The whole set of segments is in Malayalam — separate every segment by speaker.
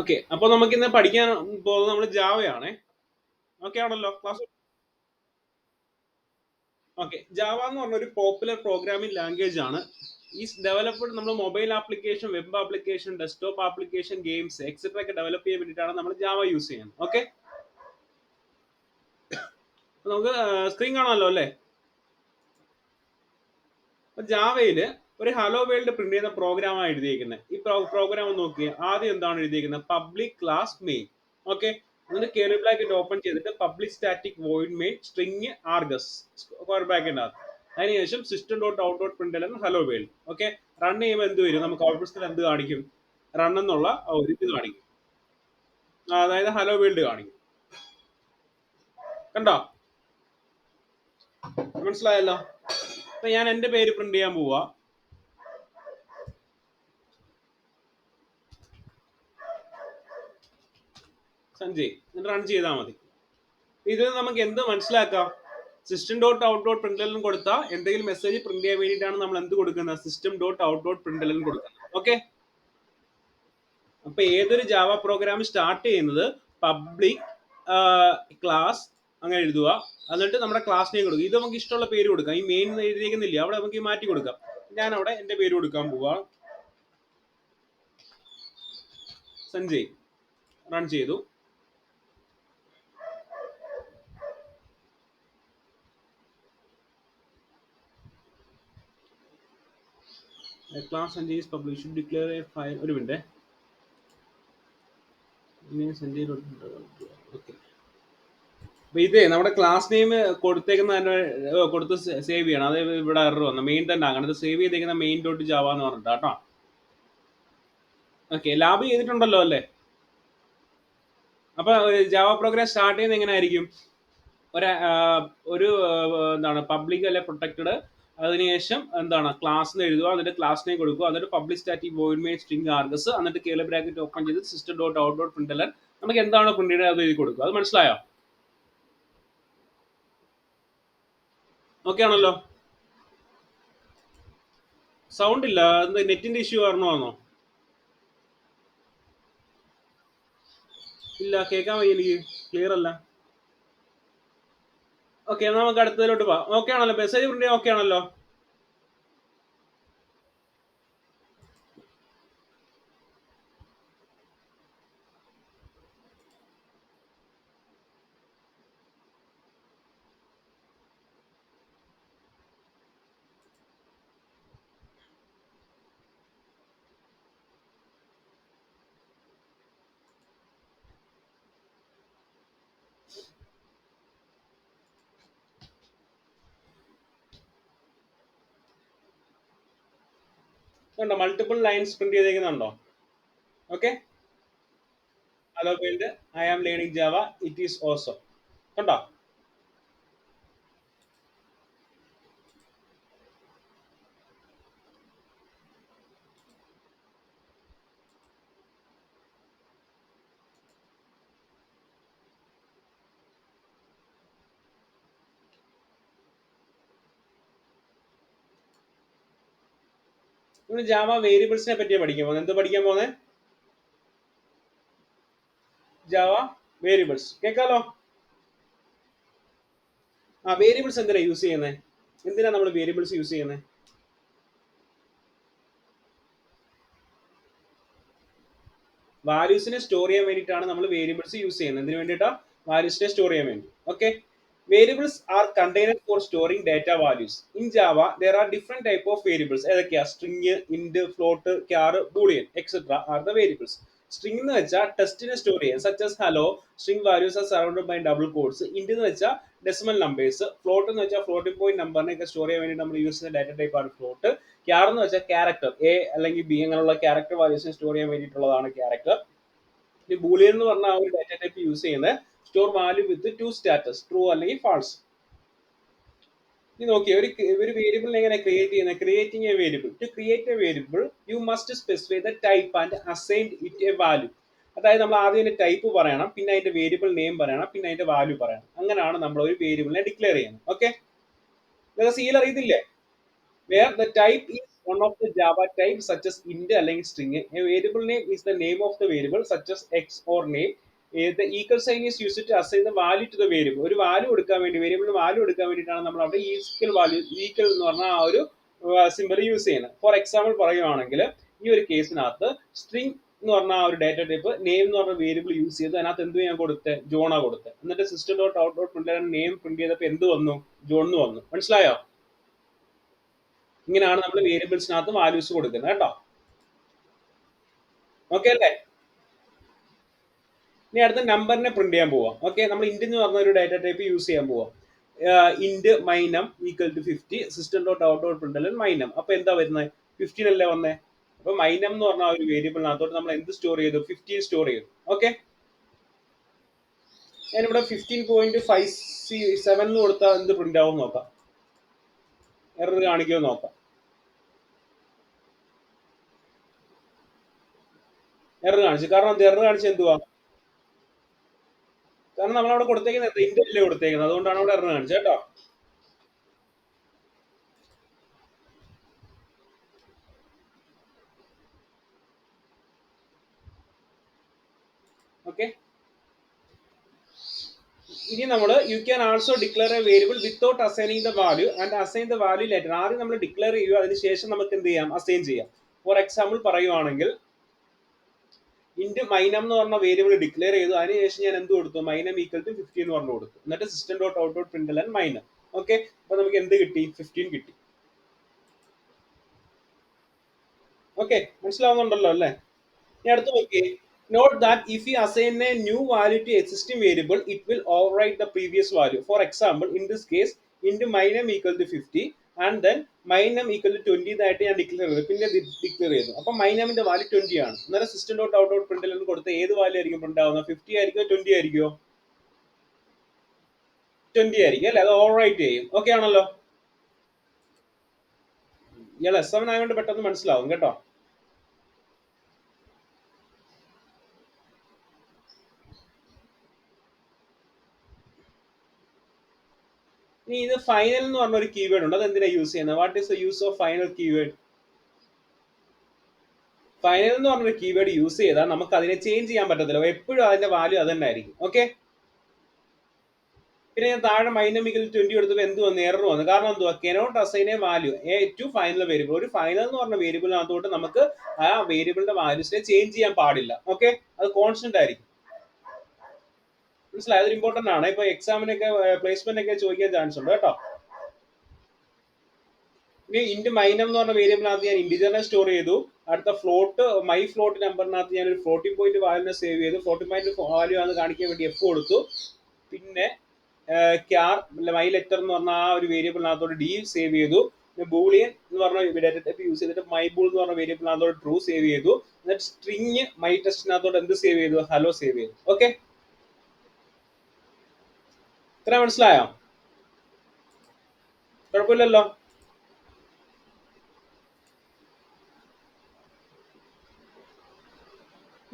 Speaker 1: ഓക്കെ, അപ്പൊ നമുക്ക് ഇന്ന് പഠിക്കാൻ പോകുന്നത് നമ്മൾ ജാവയാണേ. ഓക്കെ ആണല്ലോ ക്ലാസ്? ഓക്കെ, ജാവ എന്ന് പറഞ്ഞ ഒരു പോപ്പുലർ പ്രോഗ്രാമിംഗ് ലാംഗ്വേജ് ആണ്. ഈസ് ഡെവലപ്ഡ് നമ്മൾ mobile application, web application, desktop application, games etcetera ഒക്കെ ഡെവലപ്പ് ചെയ്യാൻ വേണ്ടിയിട്ടാണ് നമ്മൾ ജാവ യൂസ് ചെയ്യുന്നത്. ഓക്കെ, നമുക്ക് സ്ക്രീൻ കാണാമല്ലോ അല്ലേ? അപ്പൊ ജാവയില് ഒരു ഹലോ വേൾഡ് പ്രിന്റ് ചെയ്യുന്ന പ്രോഗ്രാമാണ് എഴുതിയിരിക്കുന്നത്. ഈ പ്രോഗ്രാം നോക്കിയാൽ ആദ്യം എന്താണ് എഴുതിയിരിക്കുന്നത്? Public class main. ഓക്കെ, എന്നിട്ട് കേറി ബ്രാക്കറ്റ് ഓപ്പൺ ചെയ്തിട്ട് public static void main string args square bracket ആകും. അതിനുശേഷം system dot out dot print hello world. Okay, run ചെയ്യുമ്പോൾ എന്ത് വരും? നമുക്ക് ഔട്ട്പുട്ടിൽ എന്ത് കാണിക്കും? റൺ എന്നുള്ള ഒരു ഇത് കാണിക്കും, അതായത് ഹലോ വേൾഡ് കാണിക്കും. കണ്ടോ? മനസ്സിലായല്ലോ? അപ്പൊ ഞാൻ എന്റെ പേര് പ്രിന്റ് ചെയ്യാൻ പോവാ. സഞ്ജയ്, എന്നിട്ട് റൺ ചെയ്താൽ മതി. ഇത് നമുക്ക് എന്ത് മനസ്സിലാക്കാം? System dot out dot print കൊടുത്താൽ എന്തെങ്കിലും മെസ്സേജ് പ്രിന്റ് ചെയ്യാൻ വേണ്ടിയിട്ടാണ് നമ്മൾ എന്ത് കൊടുക്കുന്നത്? System dot out dot print കൊടുക്കുന്നത്. ഓക്കെ, അപ്പൊ ഏതൊരു ജാവ പ്രോഗ്രാം സ്റ്റാർട്ട് ചെയ്യുന്നത് പബ്ലിക് ക്ലാസ് അങ്ങനെ എഴുതുക, എന്നിട്ട് നമ്മുടെ ക്ലാസ് നെയിം കൊടുക്കുക. ഇത് നമുക്ക് ഇഷ്ടമുള്ള പേര് കൊടുക്കാം. ഈ മെയിൻ എഴുതിയിരിക്കുന്നില്ല, അവിടെ നമുക്ക് മാറ്റി കൊടുക്കാം. ഞാൻ അവിടെ എന്റെ പേര് കൊടുക്കാൻ പോവാ, സഞ്ജയ്. റൺ ചെയ്തു. Class Sanjay is publish declare A file. ഒരു മിനിറ്റ്. സഞ്ജയ്. ഓക്കെ, അപ്പൊ ഇതേ നമ്മുടെ ക്ലാസ് നെയിം കൊടുത്തേക്കുന്ന കൊടുത്ത് സേവ് ചെയ്യണം. അത് ഇവിടെ എറർ വന്നു. മെയിൻ തന്നെ ആകണം. ഇത് സേവ് ചെയ്തേക്കുന്ന മെയിൻ ഡോട്ട് ജാവ എന്ന് പറഞ്ഞിട്ട് കേട്ടോ. ഓക്കെ, ലാബ് ചെയ്തിട്ടുണ്ടല്ലോ അല്ലേ? അപ്പൊ ജാവ പ്രോഗ്രാം സ്റ്റാർട്ട് ചെയ്യുന്നത് എങ്ങനെ ആയിരിക്കും? ഒരു എന്താണ് പബ്ലിക് അല്ലെ പ്രൊട്ടക്റ്റഡ്, അതിനുശേഷം എന്താണ് ക്ലാസ് എന്ന് എഴുതുക, എന്നിട്ട് ക്ലാസ് നെയിം കൊടുക്കുക, എന്നിട്ട് public static void main string args, എന്നിട്ട് കേളി ബ്രാക്കറ്റ് ഓപ്പൺ ചെയ്ത് system dot out dot print നമുക്ക് എന്താണോ പ്രിന്റ് ചെയ്യുന്നത് അത് എഴുതി കൊടുക്കുക. അത് മനസ്സിലായോ? ഓക്കെ ആണല്ലോ? സൗണ്ട് ഇല്ല, നെറ്റിന്റെ ഇഷ്യൂ കാരണമാണോ? ഇല്ല, കേൾക്കാൻ വയ്യ, എനിക്ക് ക്ലിയർ അല്ല. ഓക്കെ, നമുക്ക് അടുത്തതിലോട്ട് പോവാം. ഓക്കെ ആണല്ലോ? മെസ്സേജ് പ്രിന്റ് ചെയ്യാൻ ഓക്കെ ആണല്ലോ? കണ്ടോ? മൾട്ടിപ്പിൾ ലൈൻസ് പ്രിന്റ് ചെയ്തേക്കുന്നുണ്ടോ? Okay, hello world, I am learning Java, it is awesome. കണ്ടോ? നമ്മൾ ജാവ വേരിയബിൾസിനെ പറ്റിയാണ് പഠിക്കാൻ പോകുന്നത്. എന്ത് പഠിക്കാൻ പോകുന്നത്? Java variables. കേൾക്കാലോ? വേരിയബിൾസ് എന്തിനാ യൂസ് ചെയ്യുന്നത്? എന്തിനാ നമ്മൾ വേരിയബിൾസ് യൂസ് ചെയ്യുന്നത്? വാല്യൂസിനെ സ്റ്റോർ ചെയ്യാൻ വേണ്ടിയിട്ടാണ് നമ്മൾ വേരിയബിൾസ് യൂസ് ചെയ്യുന്നത്. എന്തിനു വേണ്ടിയിട്ടാ? വാല്യൂസിനെ സ്റ്റോർ ചെയ്യാൻ വേണ്ടി. Okay, variables are container for storing data values. In Java there are different type of variables. ഏതൊക്കെയാ? String, int, float, char, boolean etcetera are the variables. String എന്ന് വെച്ചാൽ ടെസ്റ്റിനെ സ്റ്റോർ ചെയ്യാൻ, such as hello. String values are surrounded by double quotes. Int എന്ന് വെച്ചാൽ ഡെസിമൽ നമ്പേഴ്സ്. ഫ്ലോട്ട് എന്ന് വെച്ചാൽ ഫ്ലോട്ടിംഗ് പോയിന്റ് നമ്പറിനെ സ്റ്റോർ ചെയ്യാൻ വേണ്ടി നമ്മൾ യൂസ് ചെയ്യുന്ന ഡാറ്റ ടൈപ്പ് ആണ് ഫ്ലോട്ട്. ക്യാർ എന്ന് വെച്ചാൽ ക്യാരക്ടർ, എ അല്ലെങ്കിൽ ബി അങ്ങനെയുള്ള ക്യാരക്ടർ വാല്യൂസിനെ സ്റ്റോർ ചെയ്യാൻ വേണ്ടിയിട്ടുള്ളതാണ് ക്യാരക്ടർ. ഈ ബൂളിയൻ എന്ന് പറഞ്ഞ ഒരു ഡാറ്റ ടൈപ്പ് യൂസ് ചെയ്യുന്നത് store value with two status, true അല്ലെങ്കിൽ ഫാൾസ്. ഇനി നോക്കിയേ, ഒരു വേരിയബിളിനെ എങ്ങനെ ക്രിയേറ്റ് ചെയ്യുന്നത്? Creating a variable. To create a variable you must specify the type and assign it a value. അതായത് നമ്മൾ ആദ്യം അതിന്റെ ടൈപ്പ് പറയണം, പിന്നെ അതിന്റെ വേരിയബിൾ നെയിം പറയണം, പിന്നെ അതിന്റെ വാല്യൂ പറയണം. അങ്ങനെയാണ് നമ്മൾ ഒരു വേരിയബിളിനെ ഡിക്ലെയർ ചെയ്യുന്നത്. ഓക്കെ, സീൽ അറിയത്തില്ലേ? Where the type is one of the Java type such as int അല്ലെങ്കിൽ string. A variable name is the name of the variable such as x or name. The equal sign is used to assign the value to the variable. ഒരു വാല്യൂ കൊടുക്കാൻ വേണ്ടി വേരിയബിളിന് വാല്യൂ കൊടുക്കാൻ വേണ്ടിയിട്ടാണ് നമ്മൾ അവിടെ ഈക്വൽ വാല്യൂ ഈക്വൽ എന്ന് പറഞ്ഞാൽ ആ ഒരു സിമ്പിൾ യൂസ് ചെയ്യുന്നത്. ഫോർ എക്സാമ്പിൾ പറയുവാണെങ്കിൽ ഈ ഒരു കേസിനകത്ത് സ്ട്രിംഗ് എന്ന് പറഞ്ഞ ആ ഒരു ഡേറ്റ ടൈപ്പ് നെയിം എന്ന് പറഞ്ഞ വേരിയബിൾ യൂസ് ചെയ്ത് അതിനകത്ത് എന്ത് ഞാൻ കൊടുത്ത് ജോണാ കൊടുത്ത് എന്നിട്ട് system dot out dot print name print ചെയ്തപ്പോൾ എന്ത് വന്നു ജോൺ എന്ന് വന്നു. മനസ്സിലായോ? ഇങ്ങനെയാണ് നമ്മൾ വേരിയബിൾസിനകത്ത് വാല്യൂസ് കൊടുക്കുന്നത് കേട്ടോ. ഓക്കെ അല്ലേ? ഇനി അടുത്ത നമ്പറിനെ പ്രിന്റ് ചെയ്യാൻ പോവാം. ഓക്കെ, നമ്മൾ ഇന്റ് എന്ന് പറഞ്ഞ ഒരു ഡേറ്റ ടൈപ്പ് യൂസ് ചെയ്യാൻ പോവാം. Int myNum equal to 50 system dot out dot print myNum. അപ്പൊ എന്താ വരുന്നത്? 15 അല്ലേ വന്നേ. അപ്പൊ മൈനം എന്ന് പറഞ്ഞ ഒരു വേരിയബിളിനകത്തോട്ട് നമ്മൾ എന്ത് സ്റ്റോർ ചെയ്തു? 15 സ്റ്റോർ ചെയ്തു. ഓക്കെ, ഞാനിവിടെ 15.57 എന്ന് കൊടുത്താൽ എന്ത് പ്രിന്റ് ആവും നോക്കാം. എറർ കാണിക്കുമോ നോക്കാം. എറർ കാണിച്ചു. കാരണം എന്ത് എറർ കാണിച്ച എന്തുവാ? കാരണം നമ്മളവിടെ കൊടുത്തേക്കുന്നത് ഇന്റ് അല്ലേ കൊടുത്തേക്കുന്നത്, അതുകൊണ്ടാണ് അവിടെ എറർ കാണിച്ചത് കേട്ടോ. ഓക്കെ, ഇനി നമ്മൾ U can also declare A variable without assigning the value and assign the value letter. ആദ്യം നമ്മൾ ഡിക്ലെയർ ചെയ്യുക, അതിനുശേഷം നമുക്ക് എന്ത് ചെയ്യാം? അസൈൻ ചെയ്യാം. ഫോർ എക്സാമ്പിൾ പറയുവാണെങ്കിൽ ഇന്റ് മൈനം എന്ന് പറഞ്ഞ വേരിയബിൾ ഡിക്ലെയർ ചെയ്തു, അതിനുശേഷം ഞാൻ എന്ത് കൊടുത്തു? മൈനം ഈക്വൽ ടു 50 എന്ന് പറഞ്ഞു കൊടുത്തു. എന്നിട്ട് system dot out dot print myNum. Okay, അപ്പൊ നമുക്ക് എന്ത് കിട്ടി? 15 കിട്ടി. ഓക്കെ, മനസ്സിലാവുന്നുണ്ടല്ലോ അല്ലേ? ഇനി അടുത്ത് നോക്കിയേ. Note that if we assign a new value to existing variable, it will overwrite the previous value. For example, in this case, int mynum equal to 50 and then mynum equal to 20 ആയിട്ട് ഞാൻ ഡിക്ലെയർ ചെയ്തു. പിന്നെ ഡിക്ലെയർ ചെയ്തു. അപ്പൊ മൈനമിന്റെ വാല്യൂ 20 ആണ്. അന്നേരം system dot out dot print കൊടുത്ത ഏത് വാല്യൂ ആയിരിക്കും പ്രിന്റ് ആവുന്നത്? 50 ആയിരിക്കോ 20 ആയിരിക്കോ? 20 ആയിരിക്കും അല്ലെ? അത് ഓവർറൈറ്റ് ചെയ്യും. ഓക്കെ ആണല്ലോ? ഇയാൾ S7 ആയതുകൊണ്ട് പെട്ടെന്ന് മനസ്സിലാവും കേട്ടോ. ഇനി ഇത് ഫൈനൽ എന്ന് പറഞ്ഞ ഒരു കീവേഡ് ഉണ്ട്. അത് എന്തിനാ യൂസ് ചെയ്യുന്നത്? What is the use of final keyword? Final എന്ന് പറഞ്ഞൊരു കീവേഡ് യൂസ് ചെയ്താൽ നമുക്ക് അതിനെ ചേഞ്ച് ചെയ്യാൻ പറ്റത്തില്ല. എപ്പോഴും അതിന്റെ വാല്യൂ അത് തന്നെ ആയിരിക്കും. ഓക്കെ, പിന്നെ ഞാൻ താഴെ മൈനമിക്കൽ 20 എടുത്തപ്പോൾ എന്ത് വന്നു? എറർ വന്നു. കാരണം എന്തുവാ? Cannot assign a value to final variable. ഒരു ഫൈനൽ എന്ന് പറഞ്ഞ വേരിയബിളിനകത്തോട്ട് നമുക്ക് ആ വേരിയബിളിന്റെ വാല്യൂസിനെ ചേഞ്ച് ചെയ്യാൻ പാടില്ല. ഓക്കെ, അത് കോൺസ്റ്റന്റ് ആയിരിക്കും. മനസ്സിലായത്? അതൊരു ഇമ്പോർട്ടന്റ് ആണ്. ഇപ്പൊ എക്സാമിനൊക്കെ പ്ലേസ്മെന്റ് ഒക്കെ ചോദിക്കാൻ ചാൻസ് ഉണ്ട് കേട്ടോ. ഇനി ഇന്റ് മൈനം എന്ന് പറഞ്ഞ വേരിയബിളിനകത്ത് ഞാൻ ഇന്റിജറിനെ സ്റ്റോർ ചെയ്തു. അടുത്ത ഫ്ലോട്ട് മൈ ഫ്ലോട്ട് നമ്പറിനകത്ത് ഞാൻ ഒരു ഫ്ലോട്ടിംഗ് പോയിന്റ് വാല്യൂനെ സേവ് ചെയ്തു. ഫ്ലോട്ടിംഗ് പോയിന്റ് വാല്യൂ ആണ് കാണിക്കാൻ വേണ്ടി എഫ് കൊടുത്തു. പിന്നെ ക്യാർ മൈ ലെറ്റർ എന്ന് പറഞ്ഞ ആ ഒരു വേരിയബിളിനകത്തോട് ഡി സേവ് ചെയ്തു. ബൂളിയൻ എന്ന് പറഞ്ഞ ഡേറ്റ ടൈപ്പ് യൂസ് ചെയ്തിട്ട് മൈ ബൂൾ എന്ന് പറഞ്ഞ വേരിയബിളിനകത്തോട് ട്രൂ സേവ് ചെയ്തു. എന്നിട്ട് സ്ട്രിങ് മൈ ടെസ്റ്റിനകത്തോട് എന്ത് സേവ് ചെയ്തു? ഹലോ സേവ് ചെയ്തു. ഓക്കെ, ഇത്ര മനസ്സിലായോ? കുഴപ്പമില്ലല്ലോ.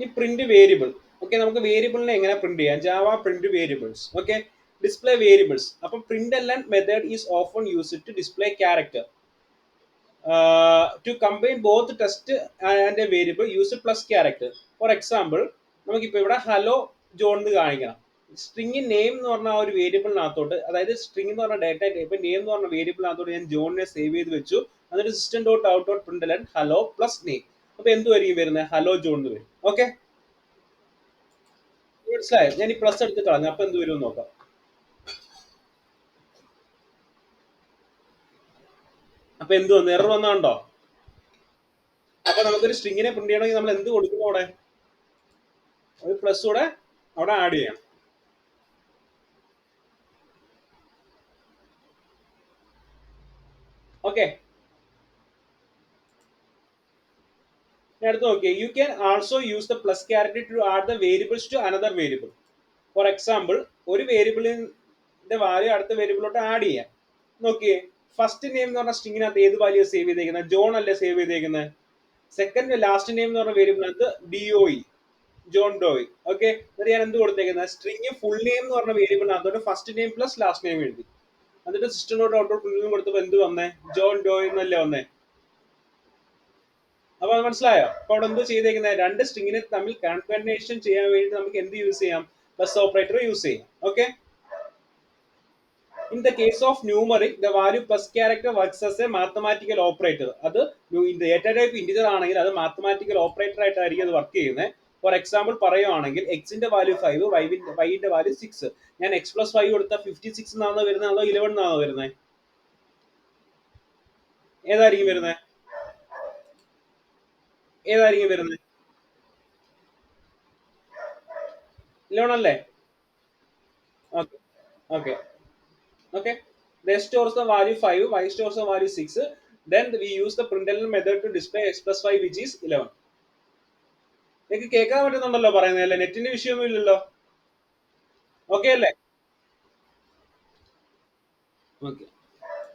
Speaker 1: ഈ പ്രിന്റ് വേരിയബിൾ. ഓക്കെ, നമുക്ക് വേരിയബിളിനെ എങ്ങനെ പ്രിന്റ് ചെയ്യാം? Java print variables. Okay, display variables. അപ്പം പ്രിന്റ് എല്ലാം method is often used to display character to combine both text and a variable use plus character. For example നമുക്കിപ്പോൾ ഇവിടെ ഹലോ ജോൺ എന്ന് കാണിക്കണം. സ്ട്രിങ് നെയിം എന്ന് പറഞ്ഞ ആ ഒരു വേരിയബിളിനകത്തോട്ട്, അതായത് സ്ട്രിങ് എന്ന് പറഞ്ഞ ഡേറ്റ ടൈപ്പ് നെയിം എന്ന് പറഞ്ഞ വേരിയബിളിനകത്തോട്ട് ഞാൻ ജോണിനെ സേവ് ചെയ്ത് വെച്ചു. എന്നിട്ട് system dot out dot print hello plus name. അപ്പൊ എന്തുമായിരിക്കും വരുന്നത്? ഹലോ ജോൺ എന്ന് വരും. ഓക്കെ, മനസ്സിലായോ? ഞാൻ ഈ പ്ലസ് എടുത്ത് കളഞ്ഞു. അപ്പൊ എന്ത് വരും നോക്കാം. അപ്പൊ എന്ത് വന്നു? എറർ വന്നുണ്ടോ? അപ്പൊ നമുക്കൊരു സ്ട്രിങ്ങിനെ പ്രിന്റ് ചെയ്യണമെങ്കിൽ നമ്മൾ എന്ത് കൊടുക്കണം? അവിടെ ഒരു പ്ലസ് കൂടെ അവിടെ ആഡ് ചെയ്യണം. ഓക്കെ, അടുത്ത് നോക്കിയേ. You can also use the plus character to add the variables to another variable. For example ഒരു വേരിയബിളിന്റെ വാല്യൂ അടുത്ത വേരിയബിളോട്ട് ആഡ് ചെയ്യാം. നോക്കിയേ, ഫസ്റ്റ് നെയിം എന്ന് പറഞ്ഞ സ്ട്രിങ്ങിനകത്ത് ഏത് വാല്യൂ സേവ് ചെയ്തേക്കുന്നത്? ജോൺ അല്ലേ സേവ് ചെയ്തേക്കുന്നത്. സെക്കൻഡ് ലാസ്റ്റ് നെയിം എന്ന് പറഞ്ഞ വേരിയബിളിനകത്ത് DOE ജോൺ ഡോയ്. ഓക്കെ, എന്നിട്ട് ഞാൻ എന്ത് കൊടുത്തേക്കുന്നത്? സ്ട്രിങ് ഫുൾ നെയിം എന്ന് പറഞ്ഞ വേരിയബിളിനകത്തോട്ട് first name plus last name എഴുതി. എന്നിട്ട് സിസ്റ്റം ഡോട്ട് ഔട്ട് ഡോട്ട് കൊടുത്തപ്പോൾ എന്ത് വന്നേ? ജോൺ ഡോയ് എന്നല്ലേ വന്നേ. അപ്പൊ അത് മനസ്സിലായോ? അപ്പൊ അവിടെ എന്ത് ചെയ്തേക്കുന്നത്, രണ്ട് സ്ട്രിങ്ങിനെ തമ്മിൽ കാൻകനേഷൻ ചെയ്യാൻ വേണ്ടി നമുക്ക് എന്ത് യൂസ് ചെയ്യാം, പ്ലസ് ഓപ്പറേറ്റർ യൂസ് ചെയ്യാം. Okay. In the case of numeric, the value plus character works as a mathematical operator. അത് ഡേറ്റ ടൈപ്പ് ഇന്റിജർ ആണെങ്കിൽ അത് മാത്തമാറ്റിക്കൽ ഓപ്പറേറ്റർ ആയിട്ടായിരിക്കും അത് വർക്ക് ചെയ്യുന്നത്. ഫോർ എക്സാമ്പിൾ പറയുവാണെങ്കിൽ എക്സിന്റെ വാല്യൂ 5, വൈന്റെ വാല്യൂ 6. ഞാൻ എക്സ് പ്ലസ് 5 കൊടുത്താൽ 56 എന്നാണോ വരുന്നത് അതോ 11 എന്നാണോ വരുന്നത്? ഏതായിരിക്കും വരുന്നത്? ഏതായിരിക്കും വരുന്നത്? 11 അല്ലേ? Okay. Okay. Okay. They stores the value 5, y stores the value 6. Then we use the println method to display x plus 5, which is 11. നിങ്ങൾക്ക് കേൾക്കാൻ പറ്റുന്നുണ്ടല്ലോ പറയുന്നതല്ലേ? നെറ്റിന്റെ വിഷയമൊന്നും ഇല്ലല്ലോ? ഓക്കെ അല്ലേ? ഓക്കെ.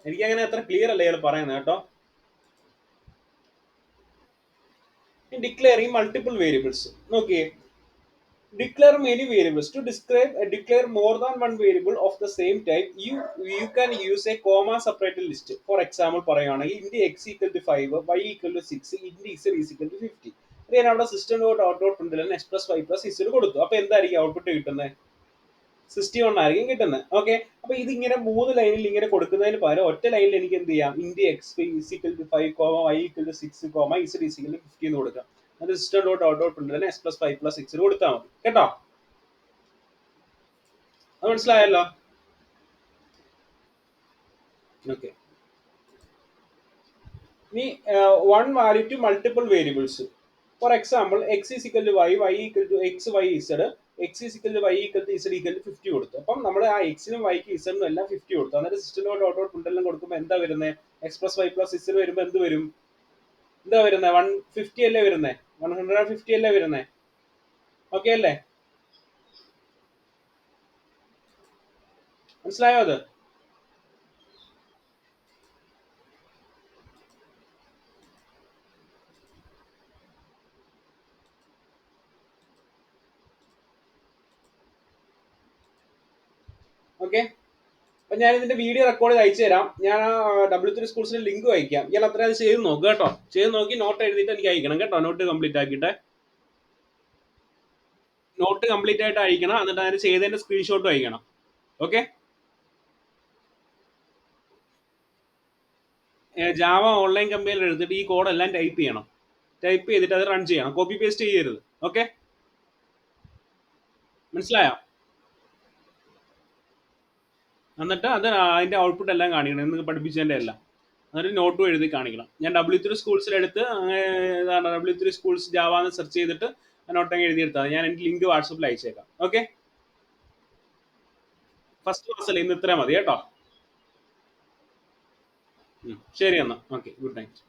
Speaker 1: എനിക്ക് അങ്ങനെ അത്ര ക്ലിയർ അല്ലേ ഇയാൾ പറയുന്നത് കേട്ടോ. ഡിക്ലെയറിംഗ് മൾട്ടിപ്പിൾ വേരിയബിൾസ് നോക്കിയേ. Declare many variables. To describe declare more than one variable of the same type, you can use a comma separated list. For example പറയുകയാണെങ്കിൽ int x equal to 5, y equal to 6, int z is equal to 50. ഞാൻ അവിടെ system dot out dot println x plus 5 plus is കൊടുത്തു. അപ്പൊ എന്തായിരിക്കും ഔട്ട്പുട്ട് കിട്ടുന്നത്? 61 ആയിരിക്കും കിട്ടുന്നത്. ഓക്കെ. അപ്പൊ ഇതിങ്ങനെ 3 ലൈനിൽ ഇങ്ങനെ കൊടുക്കുന്നതിന് പകരം ഒറ്റ ലൈനിൽ എനിക്ക് എന്ത് ചെയ്യാം, int x is equal to 5, y equal to 6, z is equal to 50 എന്ന് കൊടുക്കാം. അത് system dot out dot println x plus 5 plus 6 കൊടുത്താൽ മതി കേട്ടോ. അത് മനസ്സിലായല്ലോ? ഓക്കെ. ഇനി one value to multiple variables. For example x is equal to y, y equal to x, y z, x is equal to y equal to z equal to 50 കൊടുത്തു. അപ്പം നമ്മൾ ആ എക്സിനും വൈക്ക് ഇസഡിനും എല്ലാം 50 കൊടുത്തു. അന്നേരം സിസ്റ്റം ഡോട്ട് ഔട്ട് പ്രിന്റെല്ലാം കൊടുക്കുമ്പോൾ എന്താ വരുന്നത്? X plus y plus z വരുമ്പോൾ എന്ത് വരും? എന്താ വരുന്നത്? 150 അല്ലേ വരുന്നത്? 150 അല്ലേ വരുന്നത്? ഓക്കെ അല്ലേ? മനസ്സിലായോ അത്? ഓക്കെ. അപ്പൊ ഞാൻ ഇതിന്റെ വീഡിയോ റെക്കോർഡ് അയച്ചു തരാം. ഞാൻ W3 സ്കൂൾസിന്റെ ലിങ്ക് അയക്കാം. ഇയാൾ അത്ര അത് ചെയ്ത് നോക്കുക കേട്ടോ. ചെയ്ത് നോക്കി നോട്ട് എഴുതിയിട്ട് എനിക്ക് അയക്കണം കേട്ടോ. നോട്ട് കംപ്ലീറ്റ് ആക്കിയിട്ട് നോട്ട് കംപ്ലീറ്റ് ആയിട്ട് അയക്കണം. എന്നിട്ട് അതിന് ചെയ്തതിന്റെ സ്ക്രീൻഷോട്ടും അയക്കണം. ഓക്കെ. ജാവ ഓൺലൈൻ കമ്പനിയിൽ എടുത്തിട്ട് ഈ കോഡ് എല്ലാം ടൈപ്പ് ചെയ്യണം. ടൈപ്പ് ചെയ്തിട്ട് അത് റൺ ചെയ്യണം. കോപ്പി പേസ്റ്റ് ചെയ്യരുത്. ഓക്കെ. മനസ്സിലായോ? എന്നിട്ട് അത് അതിന്റെ ഔട്ട്പുട്ട് എല്ലാം കാണിക്കണം. നിങ്ങൾക്ക് പഠിപ്പിച്ചതിന്റെ എല്ലാം. എന്നിട്ട് നോട്ടും എഴുതി കാണിക്കണം. ഞാൻ W3 സ്കൂൾസിലെടുത്ത് W3 സ്കൂൾസ് ജാവ എന്ന് സെർച്ച് ചെയ്തിട്ട് നോട്ടങ്ങ് എഴുതിയെടുത്താൽ ഞാൻ എനിക്ക് ലിങ്ക് വാട്സപ്പിൽ അയച്ചേക്കാം. ഓക്കെ. ഫസ്റ്റ് ക്ലാസ് അല്ലേ, ഇന്ന് ഇത്ര മതി കേട്ടോ. ശരി എന്നാ. ഓക്കെ. Good night.